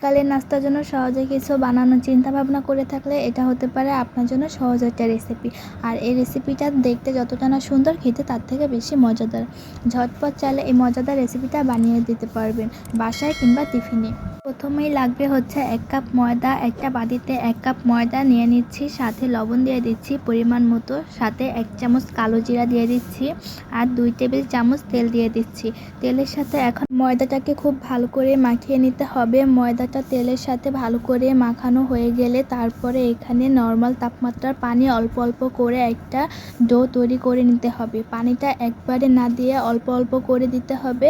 সকালের নাস্তার জন্য সহজে কিছু বানানোর চিন্তা ভাবনা করে থাকলে এটা হতে পারে আপনার জন্য সহজ একটা রেসিপি। আর এই রেসিপিটা দেখতে যতটা না সুন্দর, খেতে তার থেকে বেশি মজাদার। ঝটপট চাইলে এই মজাদার রেসিপিটা বানিয়ে দিতে পারবেন বাসায় কিংবা টিফিনে। প্রথমেই লাগবে হচ্ছে 1 কাপ ময়দা। একটা বাটিতে 1 কাপ ময়দা নিয়ে নিচ্ছি, সাথে লবণ দিয়ে দিচ্ছি পরিমাণ মতো, সাথে 1 চামচ কালো জিরা দিয়ে দিচ্ছি আর 2 টেবিল চামচ তেল দিয়ে দিচ্ছি। তেলের সাথে এখন ময়দাটাকে খুব ভালো করে মাখিয়ে নিতে হবে। ময়দাটা তেলের সাথে ভালো করে মাখানো হয়ে গেলে তারপরে এখানে নর্মাল তাপমাত্রার পানি অল্প অল্প করে একটা ডো তৈরি করে নিতে হবে। পানিটা একবারে না দিয়ে অল্প অল্প করে দিতে হবে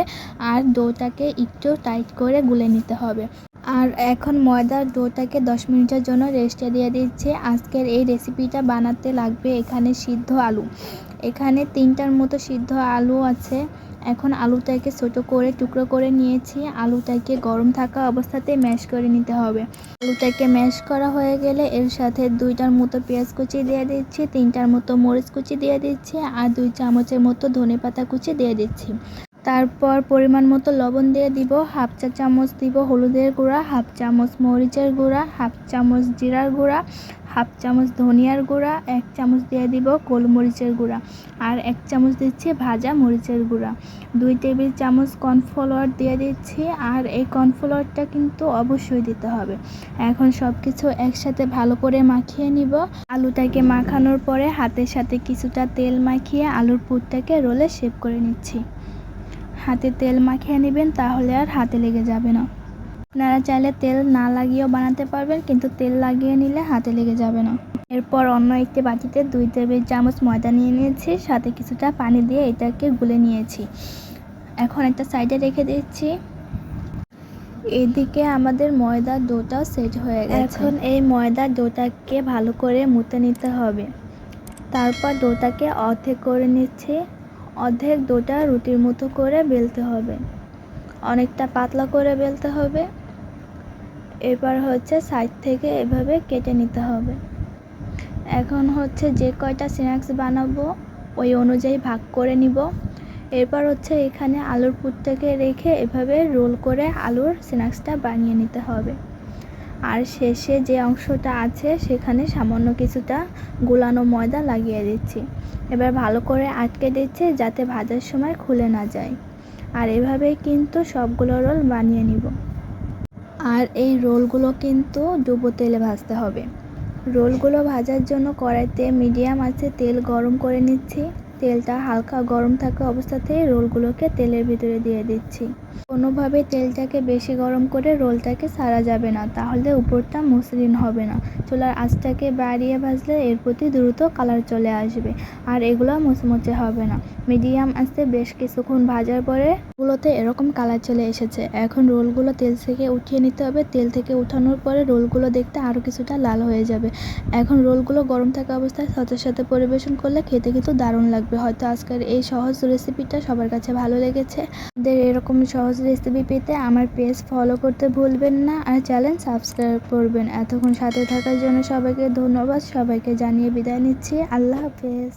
আর ডোটাকে একটু টাইট করে গুলে নিতে হবে। আর এখন ময়দার ডোটাকে 10 মিনিটের জন্য রেস্টে দিয়ে দিচ্ছি। আজকের এই রেসিপিটা বানাতে লাগবে এখানে সিদ্ধ আলু। এখানে 3টার মতো সিদ্ধ আলু আছে। এখন আলুটাকে ছোটো করে টুকরো করে নিয়েছি। আলুটাকে গরম থাকা অবস্থাতে ম্যাশ করে নিতে হবে। আলুটাকে ম্যাশ করা হয়ে গেলে এর সাথে 2টার মতো পেঁয়াজ কুচি দিয়ে দিচ্ছি, 3টার মতো মরিচ কুচি দিয়ে দিচ্ছি আর 2 চামচের মতো ধনেপাতা কুচি দিয়ে দিচ্ছি। তারপর পরিমাণ মতো লবণ দিয়ে দিব, হাফ চা চামচ দিব হলুদের গুঁড়া, হাফ চামচ মরিচের গুঁড়া, হাফ চামচ জিরার গুঁড়া, হাফ চামচ ধনিয়ার গুঁড়া, 1 চামচ দিয়ে দিব গোলমরিচের গুঁড়া আর 1 চামচ দিচ্ছি ভাজা মরিচের গুঁড়া। 2 টেবিল চামচ কর্নফ্লাওয়ার দিয়ে দিচ্ছি আর এই কর্নফ্লাওয়ারটা কিন্তু অবশ্যই দিতে হবে। এখন সব কিছু একসাথে ভালো করে মাখিয়ে নিব। আলুটাকে মাখানোর পরে হাতের সাথে কিছুটা তেল মাখিয়ে আলুর পুরটাকে রোলে শেপ করে নিচ্ছি। হাতে তেল মাখিয়ে নেবেন, তাহলে আর হাতে লেগে যাবে না। আপনারা চাইলে তেল না লাগিয়েও বানাতে পারবেন, কিন্তু তেল লাগিয়ে নিলে হাতে লেগে যাবে না। এরপর অন্য একটি বাটিতে 2 টেবিল চামচ ময়দা নিয়ে নিয়েছি, সাথে কিছুটা পানি দিয়ে এটাকে গুলে নিয়েছি। এখন একটা সাইডে রেখে দিচ্ছি। এদিকে আমাদের ময়দার ডোটা সেট হয়ে গেছে। এখন এই ময়দার ডোটাকে ভালো করে মুতে নিতে হবে। তারপর ডোটাকে অর্ধেক করে নিচ্ছি। অর্ধেক ডোটা রুটির মতো করে বেলতে হবে, অনেকটা পাতলা করে বেলতে হবে। এবার হচ্ছে সাইড থেকে এভাবে কেটে নিতে হবে। এখন হচ্ছে যে কয়টা স্ন্যাক্স বানাবো ওই অনুযায়ী ভাগ করে নিব। এরপর হচ্ছে এখানে আলুর পুরটাকে রেখে এভাবে রোল করে আলুর স্ন্যাক্সটা বানিয়ে নিতে হবে। আর শেষে যে অংশটা আছে সেখানে সামান্য কিছুটা গোলানো ময়দা লাগিয়ে দিচ্ছি। এবার ভালো করে আটকে দিচ্ছি যাতে ভাজার সময় খুলে না যায়। আর এভাবেই কিন্তু সবগুলো রোল বানিয়ে নিব। আর এই রোলগুলো কিন্তু ডুবো তেলে ভাজতে হবে। রোলগুলো ভাজার জন্য কড়াইতে মিডিয়াম আঁচে তেল গরম করে নিচ্ছি। তেলটা হালকা গরম থাকা অবস্থাতেই রোলগুলোকে তেলের ভিতরে দিয়ে দিচ্ছি। কোনোভাবে তেলটাকে বেশি গরম করে রোলটাকে ছাড়া যাবে না, তাহলে উপরটা মসৃণ হবে না। চুলার আঁচটাকে বাড়িয়ে ভাজলে এর প্রতি দ্রুত কালার চলে আসবে আর এগুলো মুচমুচে হবে না। মিডিয়াম আঁচে বেশ কিছুক্ষণ ভাজার পরে এগুলোতে এরকম কালার চলে এসেছে। এখন রোলগুলো তেল থেকে উঠিয়ে নিতে হবে। তেল থেকে উঠানোর পরে রোলগুলো দেখতে আরও কিছুটা লাল হয়ে যাবে। এখন রোলগুলো গরম থাকা অবস্থায় সাথে সাথে পরিবেশন করলে খেতে কিন্তু দারুণ লাগবে। হয়তো আজকের এই সহজ রেসিপিটা সবার কাছে ভালো লেগেছে। আমাদের এরকম সহজ রেসিপি পেতে আমার পেজ ফলো করতে ভুলবেন না আর চ্যানেল সাবস্ক্রাইব করবেন। এতক্ষণ সাথে থাকার জন্য সবাইকে ধন্যবাদ। সবাইকে জানিয়ে বিদায় নিচ্ছি। আল্লাহ হাফেজ।